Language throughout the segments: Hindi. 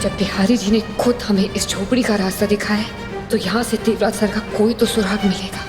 जब बिहारी जी ने खुद हमें इस झोपड़ी का रास्ता दिखाया है तो यहाँ से देवराज सर का कोई तो सुराग मिलेगा।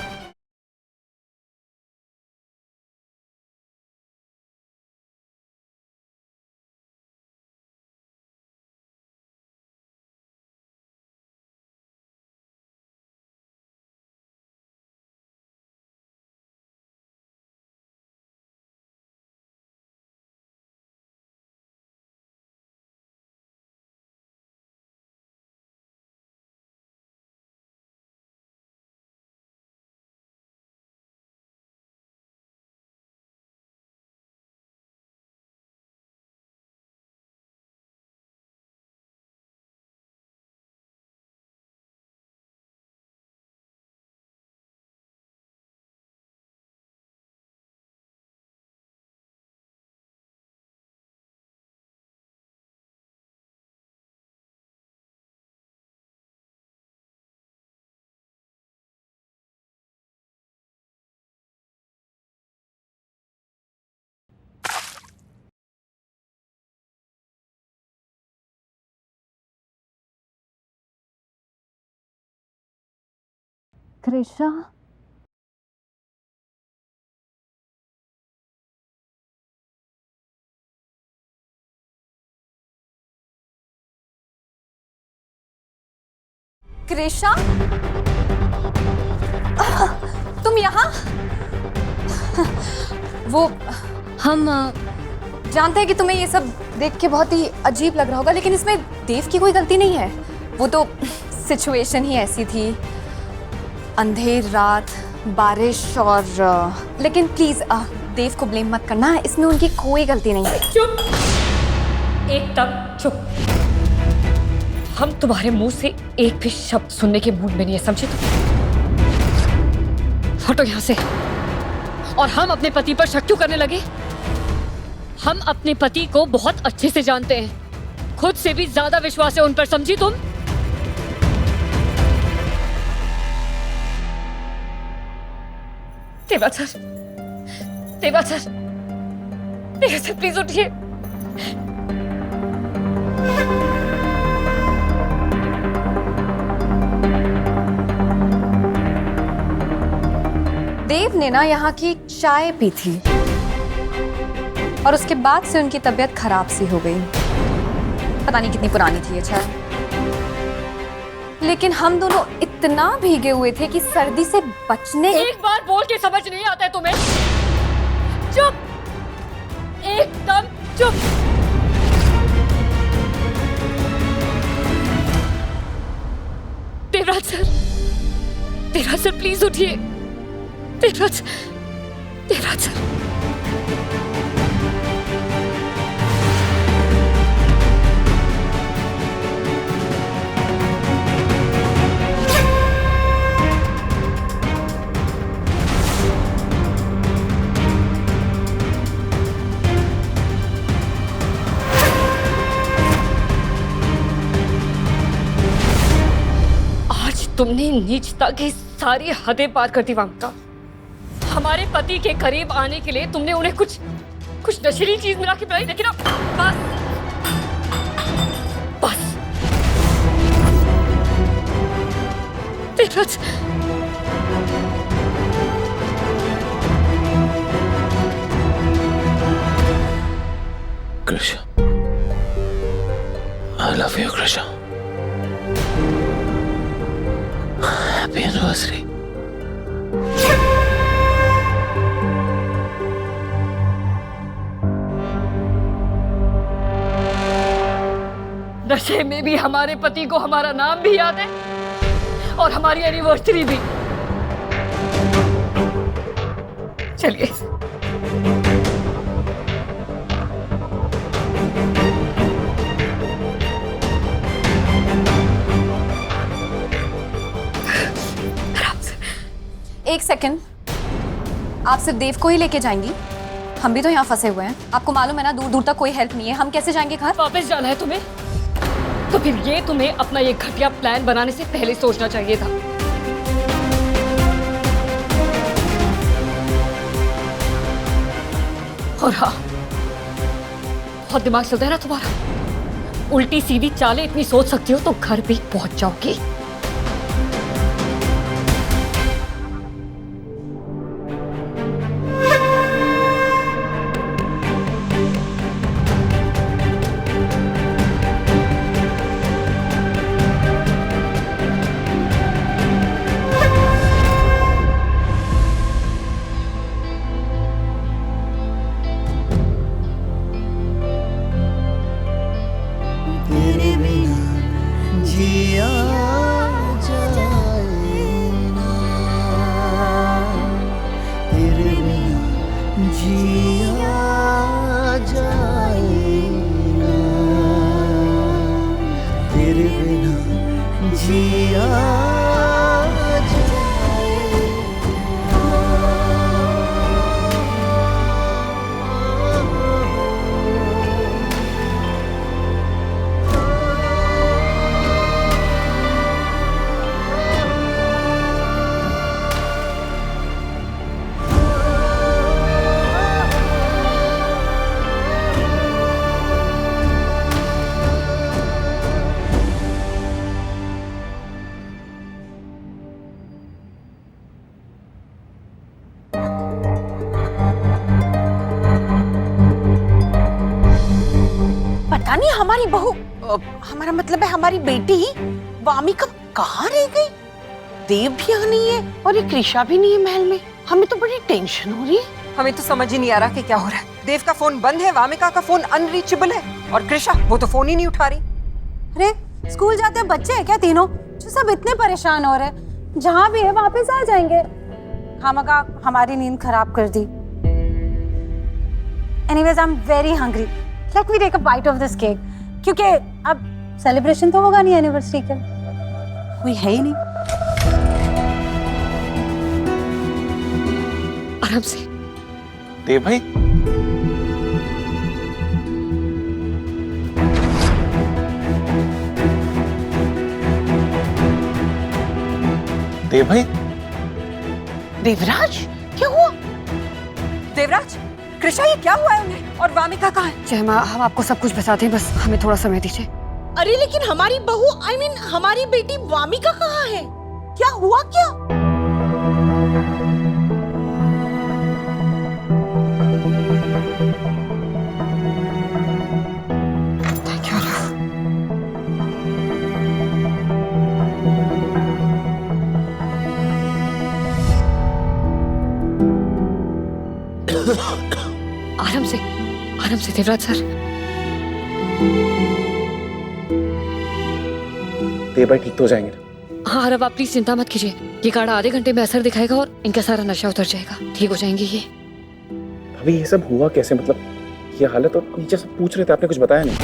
कृषा, कृषा, तुम यहाँ? वो हम जानते हैं कि तुम्हें ये सब देख के बहुत ही अजीब लग रहा होगा, लेकिन इसमें देव की कोई गलती नहीं है। वो तो सिचुएशन ही ऐसी थी, अंधेर रात, बारिश और लेकिन प्लीज देव को ब्लेम मत करना, इसमें उनकी कोई गलती नहीं है। चुप, एकदम चुप। हम तुम्हारे मुंह से एक भी शब्द सुनने के मूड में नहीं है, समझे तुम? हटो यहाँ से। और हम अपने पति पर शक क्यों करने लगे? हम अपने पति को बहुत अच्छे से जानते हैं, खुद से भी ज्यादा विश्वास है उन पर, समझी तुम? Devraj sir, Devraj sir, Devraj sir please उठिए। देव ने ना यहाँ की चाय पी थी और उसके बाद से उनकी तबीयत खराब सी हो गई। पता नहीं कितनी पुरानी थी ये चाय, लेकिन हम दोनों इतना भीगे हुए थे कि सर्दी से बचने। एक बार बोल के समझ नहीं आता है तुम्हें? चुप, एकदम चुप। Devraj sir, Devraj sir please उठिए। देवराज, देवराज सर। आज तुमने नीचता की सारी हदें पार कर दी वामका। हमारे पति के करीब आने के लिए तुमने उन्हें कुछ नशीली चीज मिला के पिलाई, लेकिन अब बस बस। Devraj, Krisha, I love you, Krisha. Happy anniversary। नशे में भी हमारे पति को हमारा नाम भी याद है और हमारी एनिवर्सरी भी। चलिए। एक सेकंड, आप सिर्फ देव को ही लेके जाएंगी? हम भी तो यहाँ फंसे हुए हैं। आपको मालूम है ना, दूर दूर तक कोई हेल्प नहीं है। हम कैसे जाएंगे घर? वापस जाना है तुम्हें? तो फिर ये तुम्हें अपना ये घटिया प्लान बनाने से पहले सोचना चाहिए था। और हाँ, बहुत दिमाग चलता है ना तुम्हारा। उल्टी सीधी चालें इतनी सोच सकती हो तो घर भी पहुंच जाओगी। तेरे बिना जिया जाए ना, तेरे बिना जिया जाए ना, तेरे बिना जिया पता नहीं हमारी बहू हमारा मतलब है हमारी बेटी वामिका कहाँ रह गई। देव भी यहाँ नहीं है और ये कृषा भी नहीं है महल में। हमें तो बड़ी टेंशन हो रही है। हमें तो समझ ही नहीं आ रहा कि क्या हो रहा है। देव का फोन बंद है, वामिका का फोन अनरीचेबल है और कृषा वो तो फोन ही नहीं उठा रही। अरे स्कूल जाते बच्चे हैं क्या तीनों जो सब इतने परेशान हो रहे हैं? जहाँ भी है वापस आ जाएंगे। खामखा हमारी नींद खराब कर दी। Anyways I am very hungry. Let me take a bite of this cake क्योंकि अब सेलिब्रेशन तो होगा नहीं एनिवर्सरी का। कोई है ही नहीं। आराम से। देव भाई, देव भाई, देवराज क्या हुआ? देवराज, कृषा ये क्या हुआ है उन्हें? और वामिका कहाँ है? जय माँ, हम आपको सब कुछ बताते हैं, बस हमें थोड़ा समय दीजिए। अरे लेकिन हमारी बहू आई मीन हमारी बेटी वामिका कहाँ है? क्या हुआ क्या? आराम से देवराज सर। देव भाई ठीक तो हो जाएंगे ना? हाँ अरब, आप प्लीज चिंता मत कीजिए। ये काढ़ा आधे घंटे में असर दिखाएगा और इनका सारा नशा उतर जाएगा, ठीक हो जाएंगे ये। अभी ये सब हुआ कैसे? मतलब ये हालत, और नीचे सब पूछ रहे थे, आपने कुछ बताया नहीं।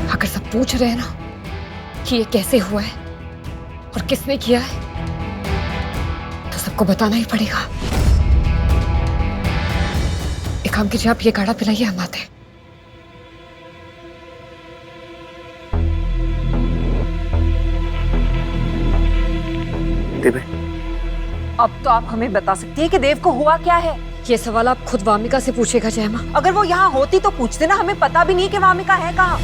अगर सब पूछ रहे हैं ना कि ये कैसे हुआ है और किसने किया है तो सबको बताना ही पड़ेगा। एक काम कीजिए, आप ये काढ़ा पिलाइए, हम आते हैं। देव भाई, अब तो आप हमें बता सकती है कि देव को हुआ क्या है। ये सवाल आप खुद वामिका से पूछेगा जय माँ। अगर वो यहाँ होती तो पूछते ना, हमें पता भी नहीं कि वामिका है कहाँ।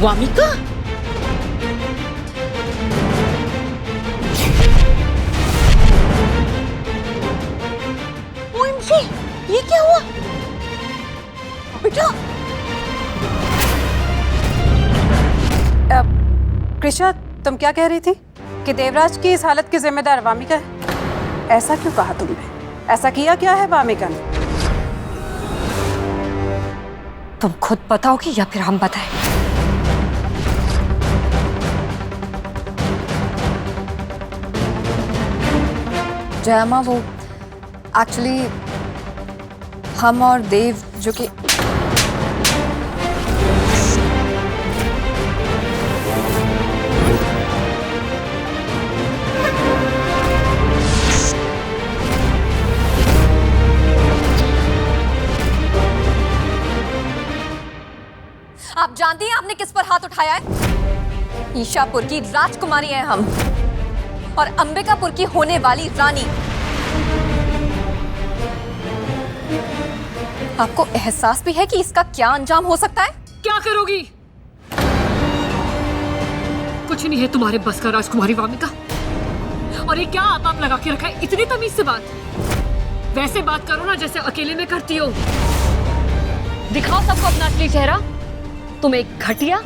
वामिका? ओएमजी, ये क्या हुआ? बेटा, कृषा तुम क्या कह रही थी कि देवराज की इस हालत की जिम्मेदार वामिका है? ऐसा क्यों कहा तुमने? ऐसा किया क्या है वामिका ने? तुम खुद बताओगी या फिर हम बताएं? जयमा, वो एक्चुअली हम और देव जो कि आप जानती हैं आपने किस पर हाथ उठाया है? ईशापुर की राजकुमारी हैं हम और अंबिकापुर की होने वाली रानी। आपको एहसास भी है कि इसका क्या अंजाम हो सकता है? क्या करोगी? कुछ नहीं है तुम्हारे बस का राजकुमारी वामिका। और ये क्या आप लगा के रखा है? इतनी तमीज से बात। वैसे बात करो ना जैसे अकेले में करती हो। दिखाओ सबको अपना असली चेहरा। तुम एक घटिया,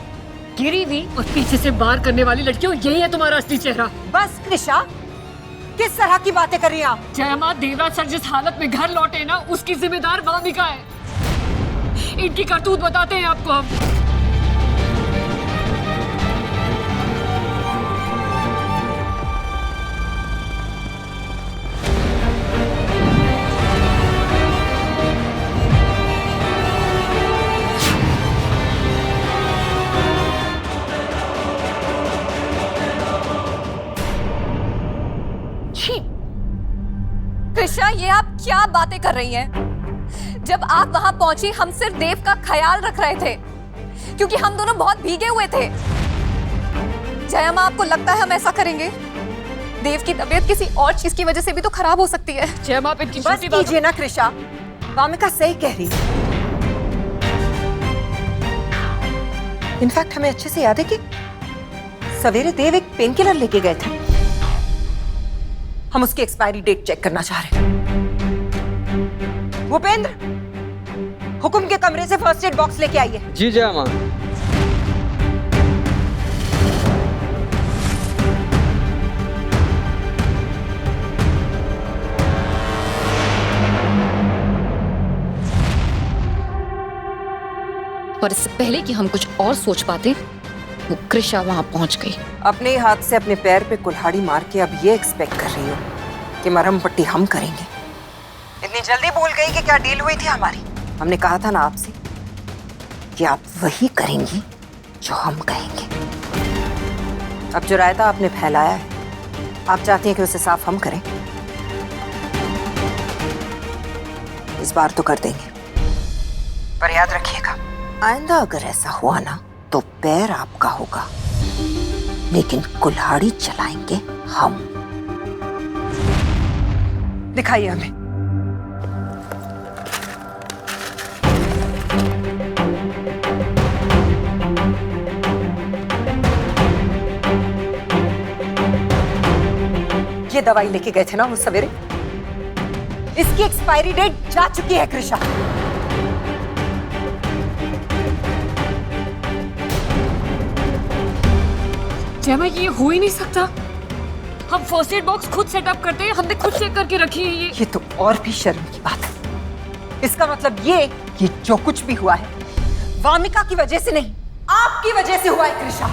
गिरी हुई और पीछे से वार करने वाली लड़की हो। यही है तुम्हारा असली चेहरा। बस कृषा, किस तरह की बातें कर रही हैं आप? जयमा, देवराज सर जिस हालत में घर लौटे ना, उसकी जिम्मेदार वामिका है। इनकी करतूत बताते हैं आपको हम। कृष्णा, ये आप क्या बातें कर रही हैं? जब आप वहां पहुंची हम सिर्फ देव का ख्याल रख रहे थे क्योंकि हम दोनों बहुत भीगे हुए थे। जयमा, आपको लगता है हम ऐसा करेंगे? देव की तबीयत किसी और चीज की वजह से भी तो खराब हो सकती है। जयमा, आप इनकी बस कीजिए ना कृषा, वामिका सही कह रही है। इनफैक्ट हमें अच्छे से याद है कि सवेरे देव एक पेन किलर लेके गए थे। हम उसकी एक्सपायरी डेट चेक करना चाह रहे हैं। भूपेंद्र, हुकुम के कमरे से फर्स्ट एड बॉक्स लेके आइए। जी जय मां। और इससे पहले कि हम कुछ और सोच पाते, वो कृषा वहां पहुंच गई। अपने हाथ से अपने पैर पे कुल्हाड़ी मार के अब ये एक्सपेक्ट कर रही हो कि मरहम पट्टी हम करेंगे? इतनी जल्दी भूल गई कि क्या डील हुई थी हमारी? हमने कहा था ना आपसे कि आप वही करेंगी जो हम कहेंगे। अब जो रायता आपने फैलाया है, आप चाहती हैं कि उसे साफ हम करें? इस बार तो कर देंगे, पर याद रखिएगा, आइंदा अगर ऐसा हुआ ना तो पैर आपका होगा, लेकिन कुल्हाड़ी चलाएंगे हम। दिखाइए हमें। ये दवाई लेके गए थे ना वो सवेरे, इसकी एक्सपायरी डेट जा चुकी है कृषा। जयमा, ये हो ही नहीं सकता। हम फर्स्ट एड बॉक्स खुद सेटअप करते हैं, हमने खुद चेक करके रखी है ये। ये तो और भी शर्म की बात है। इसका मतलब ये कि जो कुछ भी हुआ है वामिका की वजह से नहीं, आपकी वजह से हुआ है कृषा।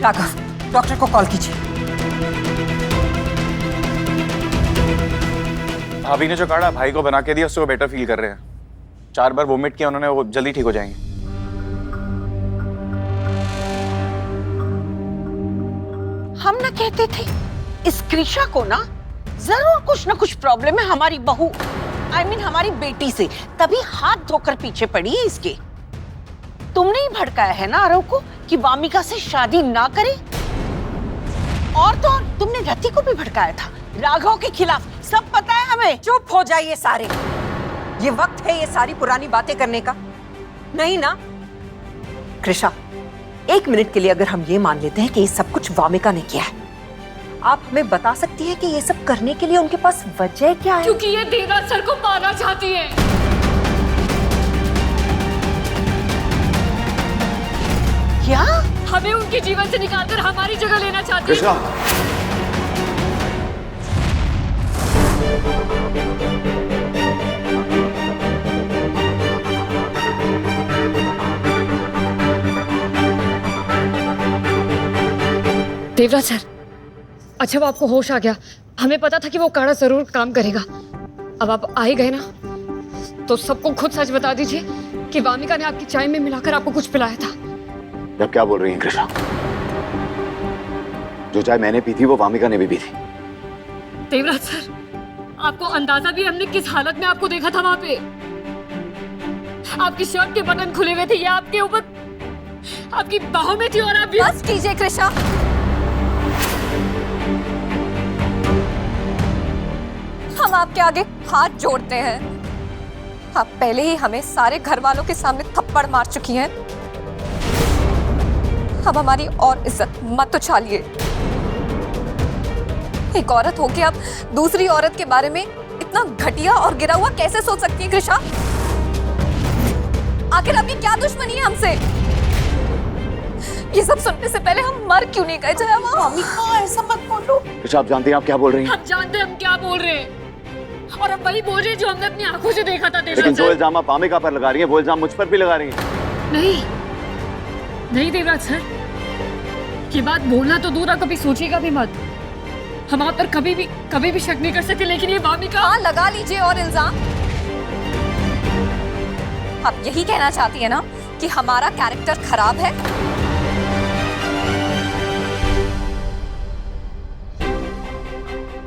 राघव, डॉक्टर को कॉल कीजिए। भाभी ने जो काढ़ा भाई को बना के दिया उससे वो बेटर फील कर रहे हैं। 4 बार वोमिट किया उन्होंने, वो जल्दी ठीक हो जाएंगे। हम ना कहते थे इस कृषा को ना जरूर कुछ ना कुछ प्रॉब्लम है हमारी बहू, I mean हमारी बेटी से, तभी हाथ धोकर पीछे पड़ी है इसके। तुमने ही भड़काया है ना आरव को कि वामिका से शादी ना करे, और तो और तुमने रति को भी भड़काया था राघव के खिलाफ। सब पता है हमें। चुप हो जाइए सारे, ये वक्त है ये सारी पुरानी बातें करने का नहीं ना। कृषा, 1 मिनट के लिए अगर हम ये मान लेते हैं कि ये सब कुछ वामिका ने किया है, आप हमें बता सकती हैं कि ये सब करने के लिए उनके पास वजह क्या है? क्योंकि ये देवराज सर को पाना चाहती है। क्या? हमें उनके जीवन से निकालकर हमारी जगह लेना चाहती है। देवराज सर, अच्छा वो आपको होश आ गया। हमें पता था कि वो काढ़ा जरूर काम करेगा। अब आप आ ही गए ना, तो सबको खुद सच बता दीजिए कि वामिका ने आपकी चाय में मिलाकर आपको कुछ पिलाया था। अब क्या बोल रही हैं कृष्णा? जो चाय मैंने पी थी वो वामिका ने भी पी थी। देवराज सर, आपको अंदाजा भी हमने किस हालत में आपको देखा था वहां पे। आपकी शर्ट के बटन खुले हुए थे, ये आपके ऊपर, आपकी बाहों में थी और आप भी। बस कीजिए कृषा। हम आपके आगे हाथ जोड़ते हैं। आप पहले ही हमें सारे घर वालों के सामने थप्पड़ मार चुकी हैं। अब हमारी और इज्जत मत उछालिए। एक औरत होके आप दूसरी औरत के बारे में इतना घटिया और गिरा हुआ कैसे सोच सकती है कृषा? आखिर आपकी क्या दुश्मनी है हमसे? ये सब सुनने से पहले हम मर क्यों नहीं गए जया माँ? वामिका ऐसा मत बोलो। कृषा, आप जानती हैं आप क्या बोल रही हैं? हम जानते हैं हम क्या बोल रहे हैं, और अब वही बोल रहे हैं जो हमने अपनी आंखों से देखा था। लेकिन जो इल्जाम आप वामिका पर लगा रही हैं वो इल्जाम मुझ पर भी लगा रही हैं। नहीं नहीं देवराज सर, ये बात बोलना तो दूर, कभी सोचिएगा भी मत। हम आप पर कभी भी शक नहीं कर सकते, लेकिन ये वामिका। हाँ, लगा लीजिए और इल्जाम। आप यही कहना चाहती है ना कि हमारा कैरेक्टर खराब है?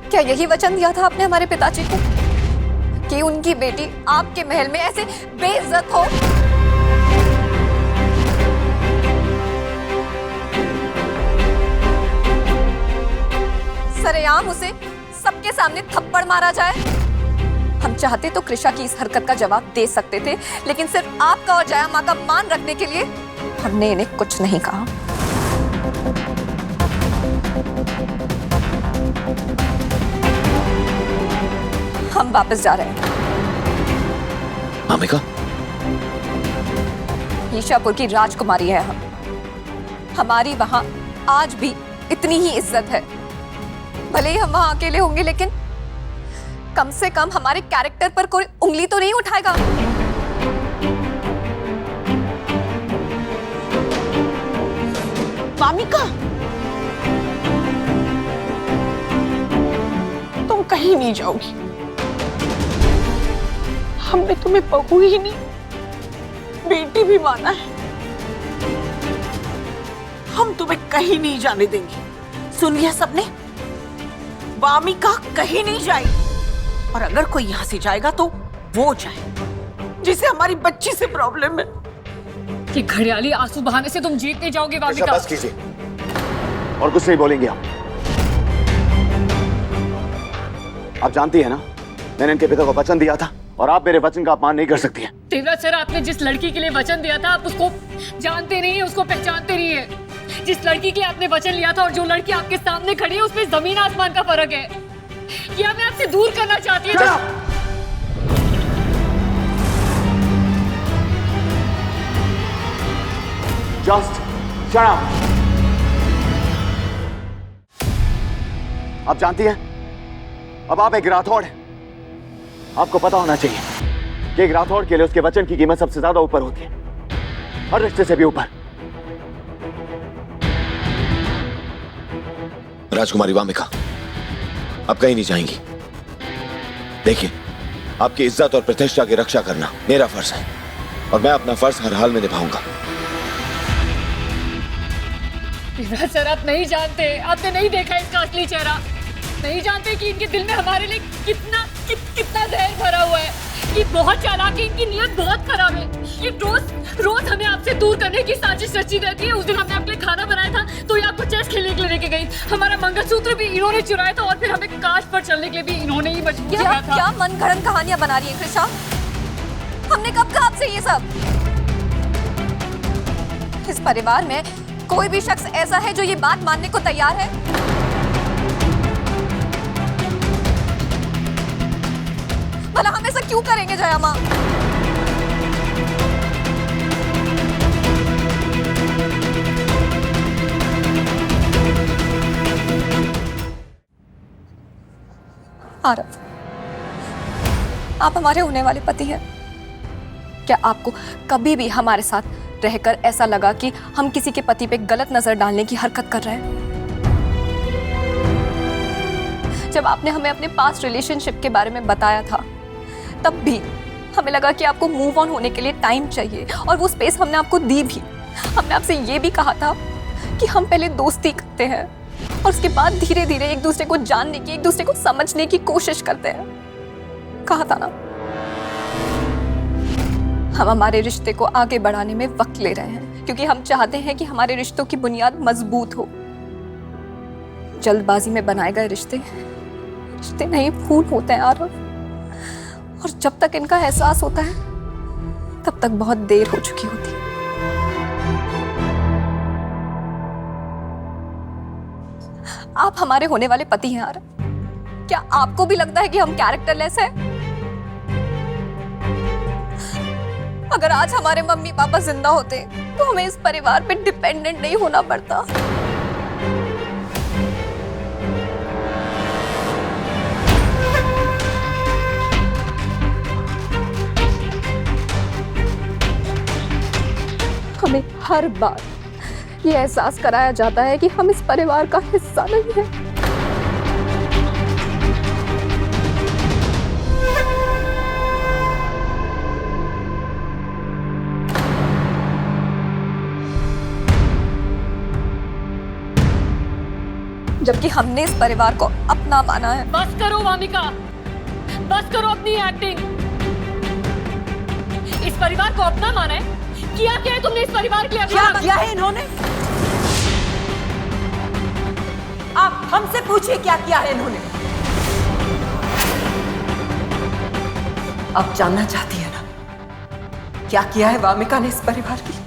क्या यही वचन दिया था आपने हमारे पिताजी को कि उनकी बेटी आपके महल में ऐसे बेइज्जत हो? सरेआम उसे सबके सामने थप्पड़ मारा जाए? हम चाहते तो कृषा की इस हरकत का जवाब दे सकते थे, लेकिन सिर्फ आपका और जया माँ का मान रखने के लिए हमने इन्हें कुछ नहीं कहा। हम वापस जा रहे हैं। वामिका, ईशापुर की राजकुमारी है हम। हमारी वहां आज भी इतनी ही इज्जत है। भले ही हम वहां अकेले होंगे, लेकिन कम से कम हमारे कैरेक्टर पर कोई उंगली तो नहीं उठाएगा। वामिका, तुम कहीं नहीं जाओगी। हमने तुम्हें बहू ही नहीं, बेटी भी माना है। हम तुम्हें कहीं नहीं जाने देंगे। सुन लिया सबने? वामिका कहीं नहीं जाएगी, और अगर कोई यहाँ से जाएगा तो वो जाए जिसे हमारी बच्ची से प्रॉब्लम है। कि घड़ियाली आंसू बहाने से तुम जीत नहीं जाओगे वामिका। बस कीजिए, और कुछ नहीं बोलेंगे आप जानती है ना, मैंने इनके पिता को वचन दिया था, और आप मेरे वचन का अपमान नहीं कर सकती हैं। देवराज सर, आपने जिस लड़की के लिए वचन दिया था आप उसको जानते नहीं है, उसको पहचानते नहीं है। जिस लड़की के लिए आपने वचन लिया था और जो लड़की आपके सामने खड़ी है, उसमें जमीन आसमान का फर्क है। ये हमें आपसे दूर करना चाहती है। Just shut up. आप जानती हैं, अब आप एक राठौड़ हैं। आपको पता होना चाहिए कि एक राठौड़ के लिए उसके वचन की कीमत सबसे ज्यादा ऊपर होती है, हर रिश्ते से भी ऊपर। राजकुमारी वामिका, आप कहीं नहीं जाएंगी। देखिए, आपकी इज्जत और प्रतिष्ठा की रक्षा करना मेरा फर्ज है, और मैं अपना फर्ज हर हाल में निभाऊंगा। सर, आप नहीं जानते, आपने नहीं देखा इसका असली चेहरा। नहीं जानते कि इनके दिल में हमारे लिए कितना जहर भरा हुआ है। ये बहुत चालाक है, इनकी नीयत बहुत खराब है। ये रोज हमें आपसे दूर करने की साजिश रची रहती है। उस दिन हमने आपके लिए खाना बनाया था तो ये आपको चेस खेलने के लिए लेके गई। हमारा मंगलसूत्र भी इन्होंने चुराया था, और फिर हमें काश पर चलने के लिए भी इन्होंने ही मजबूर किया था। क्या मनगढ़ंत कहानियां बना रही है कृषा? हमने कब कहा आपसे ये सब? इस परिवार में कोई भी शख्स ऐसा है जो ये बात मानने को तैयार है? भला हम ऐसा क्यों करेंगे जया माँ? आरव, आप हमारे होने वाले पति हैं। क्या आपको कभी भी हमारे साथ रहकर ऐसा लगा कि हम किसी के पति पे गलत नजर डालने की हरकत कर रहे हैं? जब आपने हमें अपने पास्ट रिलेशनशिप के बारे में बताया था, तब भी हमें लगा कि आपको मूव ऑन होने के लिए टाइम चाहिए, और वो स्पेस हमने आपको दी भी। हमने आपसे ये भी कहा था कि हम पहले दोस्ती करते हैं और उसके बाद धीरे धीरे एक दूसरे को जानने की, एक दूसरे को समझने की कोशिश करते हैं। कहा था ना? हम हमारे रिश्ते को आगे बढ़ाने में वक्त ले रहे हैं क्योंकि हम चाहते हैं कि हमारे रिश्तों की बुनियाद मजबूत हो। जल्दबाजी में बनाए गए रिश्ते नहीं, फूल होते हैं आरव। और जब तक इनका एहसास होता है तब तक बहुत देर हो चुकी होती है। आप हमारे होने वाले पति हैं आरव। क्या आपको भी लगता है कि हम कैरेक्टरलेस हैं? अगर आज हमारे मम्मी पापा जिंदा होते तो हमें इस परिवार पे डिपेंडेंट नहीं होना पड़ता। हमें हर बार ये एहसास कराया जाता है कि हम इस परिवार का हिस्सा नहीं है। जबकि हमने इस परिवार को अपना माना है। बस करो वामिका, बस करो अपनी एक्टिंग। इस परिवार को अपना माना है? किया क्या है तुमने इस परिवार के लिए? क्या किया है इन्होंने? आप हमसे पूछिए क्या किया है इन्होंने। आप जानना चाहती है ना क्या किया है वामिका ने इस परिवार के लिए?